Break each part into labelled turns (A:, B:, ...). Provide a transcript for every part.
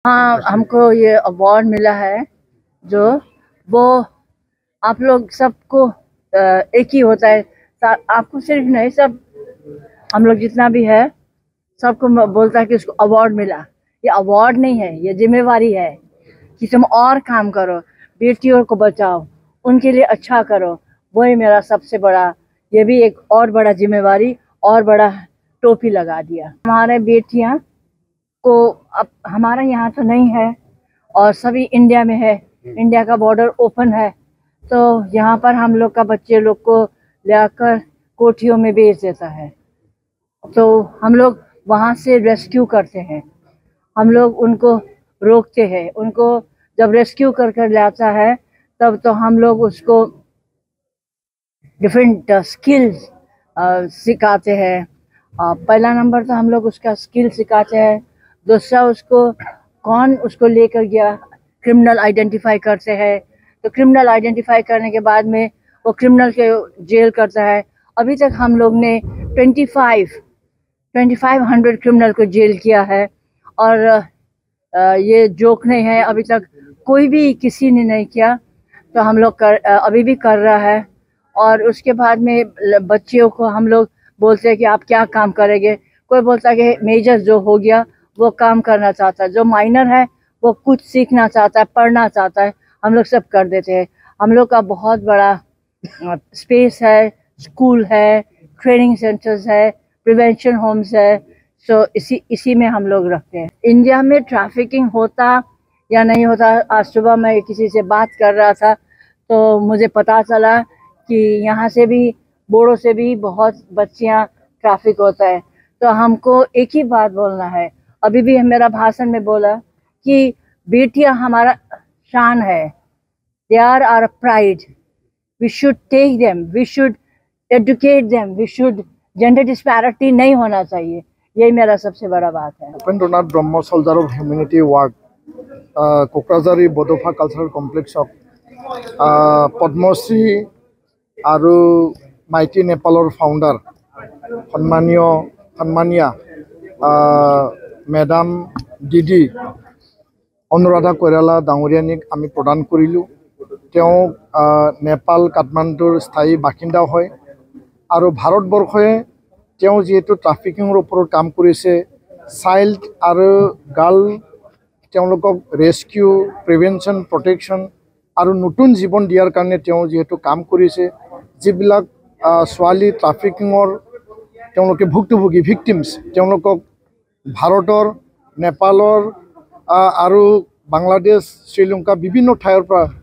A: हाँ, हमको ये अवार्ड मिला है जो वो आप लोग सबको एक ही होता है। आपको सिर्फ नहीं, सब हम लोग जितना भी है सबको बोलता है कि उसको अवार्ड मिला। ये अवार्ड नहीं है, ये जिम्मेवारी है कि तुम और काम करो, बेटियों को बचाओ, उनके लिए अच्छा करो। वही मेरा सबसे बड़ा, ये भी एक और बड़ा जिम्मेवारी और बड़ा टोपी लगा दिया। हमारे बेटियां को अब हमारा यहाँ तो नहीं है और सभी इंडिया में है, इंडिया का बॉर्डर ओपन है, तो यहाँ पर हम लोग का बच्चे लोग को लाकर कोठियों में बेच देता है। तो हम लोग वहाँ से रेस्क्यू करते हैं, हम लोग उनको रोकते हैं। उनको जब रेस्क्यू कर लाता है तब तो हम लोग उसको डिफरेंट स्किल्स सिखाते हैं। पहला नंबर तो हम लोग उसका स्किल सिखाते हैं। दूसरा, उसको कौन उसको लेकर गया, क्रिमिनल आइडेंटिफाई करते हैं। तो क्रिमिनल आइडेंटिफाई करने के बाद में वो क्रिमिनल के जेल करता है। अभी तक हम लोग ने 2500 क्रिमिनल को जेल किया है और ये जोक नहीं है, अभी तक कोई भी किसी ने नहीं किया। तो हम लोग अभी भी कर रहा है। और उसके बाद में बच्चियों को हम लोग बोलते हैं कि आप क्या काम करेंगे। कोई बोलता है कि मेजर जो हो गया वो काम करना चाहता है, जो माइनर है वो कुछ सीखना चाहता है, पढ़ना चाहता है, हम लोग सब कर देते हैं। हम लोग का बहुत बड़ा स्पेस है, स्कूल है, ट्रेनिंग सेंटर्स है, प्रिवेंशन होम्स है। सो इसी में हम लोग रखते हैं। इंडिया में ट्रैफिकिंग होता या नहीं होता, आज सुबह मैं किसी से बात कर रहा था तो मुझे पता चला कि यहाँ से भी, बोड़ो से भी बहुत बच्चियाँ ट्रैफिक होता है। तो हमको एक ही बात बोलना है, अभी भी मेरा भाषण में बोला कि बेटियां हमारा शान है, they are our pride, we should take them, we should educate them, we should, gender disparity नहीं होना चाहिए। यही मेरा सबसे बड़ा बात है।
B: Upendranath Brahma soldier of humanity ward कोकराझारी बडोफा कल्चरल कम्प्लेक्स पद्मश्री और माइटी नेपालर फाउंडार सन्मानिया मेडाम दीदी अनुराधा कोइराला डांगरियानिक आमी प्रदान करिलु। नेपाल काठमांडुर स्थायी बासिंदा है और भारतवर्षे जीतु ट्राफिकिंग ऊपर काम करिसे, चाइल्ड और गर्ल रेस्क्यू, प्रिवेंशन, प्रोटेक्शन और नतुन जीवन दियार कारणे जीतु काम करिसे। जिबिलाक स्वाली ट्राफिकिंगर भुक्तभोगी भिक्टिम्स भारतर, नेपालर और बांग्लादेश, श्रीलंका विभिन्न ठाइर पर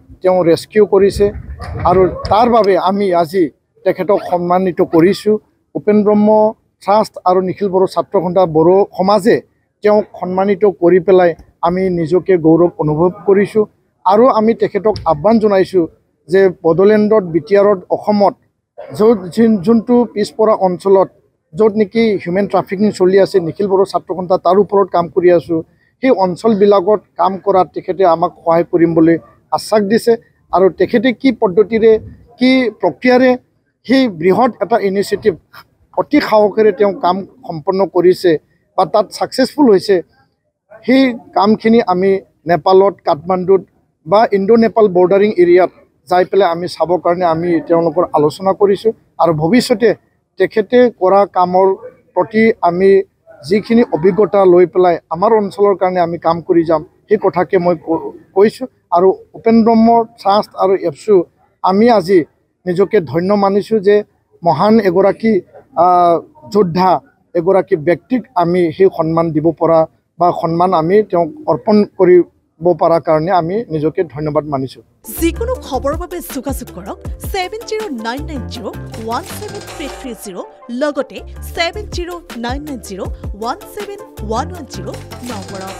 B: रेस्क्यू करिसे और तार बारे आमी आजि तेखेतक सम्मानित करिछु। उपेन ब्रह्म ट्रास्ट और निखिल बड़ो छात्र सन्था बड़ो समाजे सम्मानित करि पेलाय आमी निजके गौरव अनुभव करिछु। और आमी तेखेतक आह्वान जनाइछु जे बडोलेण्डत बिटिआरत जोंटू पिछपरा अंचलत जत नेকি ह्यूमेन ट्राफिकिंग चलि आछे, निखिल बड़ो छात्र सन्था तार ऊपर काम करि आछु। সেই অঞ্চলবিলাকত কাম কৰাত তেখেতে আমাক সহায় কৰিম বুলি আশ্বাস দিছে আৰু তেখেতে কি পদ্ধতিৰে কি প্ৰক্ৰিয়াৰে সেই বৃহৎ এটা ইনিচিয়েটিভ অতি সাহসেৰে তেওঁ কাম সম্পন্ন কৰিছে বা তাত সাকসেসফুল হৈছে। সেই কামখিনি আমি নেপালত, কাঠমাণ্ডুত বা ইণ্ডো নেপাল বৰ্ডাৰিং এৰিয়াত যাই পেলাই আমি চাবৰ কাৰণে আমি তেওঁলোকৰ আলোচনা কৰিছোঁ আৰু ভৱিষ্যতে তেখেতে কৰা কামৰ প্ৰতি আমি যিখিনি অভিজ্ঞতা লৈ পেলাই আমাৰ অঞ্চলৰ কাৰণে আমি কাম কৰি যাম সেই কথাকে মই কৈছোঁ। আৰু উপেন ব্ৰহ্ম ট্ৰাষ্ট আৰু এফচু আমি আজি নিজকে ধন্য মানিছোঁ যে মহান এগৰাকী যোদ্ধা এগৰাকী ব্যক্তিক আমি সেই সন্মান দিব পৰা বা সন্মান আমি তেওঁক অৰ্পণ কৰিব পাৰা কাৰণে আমি নিজকে ধন্যবাদ মানিছোঁ।
C: যিকোনো খবৰৰ বাবে যোগাযোগ কৰক 7099017330 লগতে 7099017110 নম্বৰত।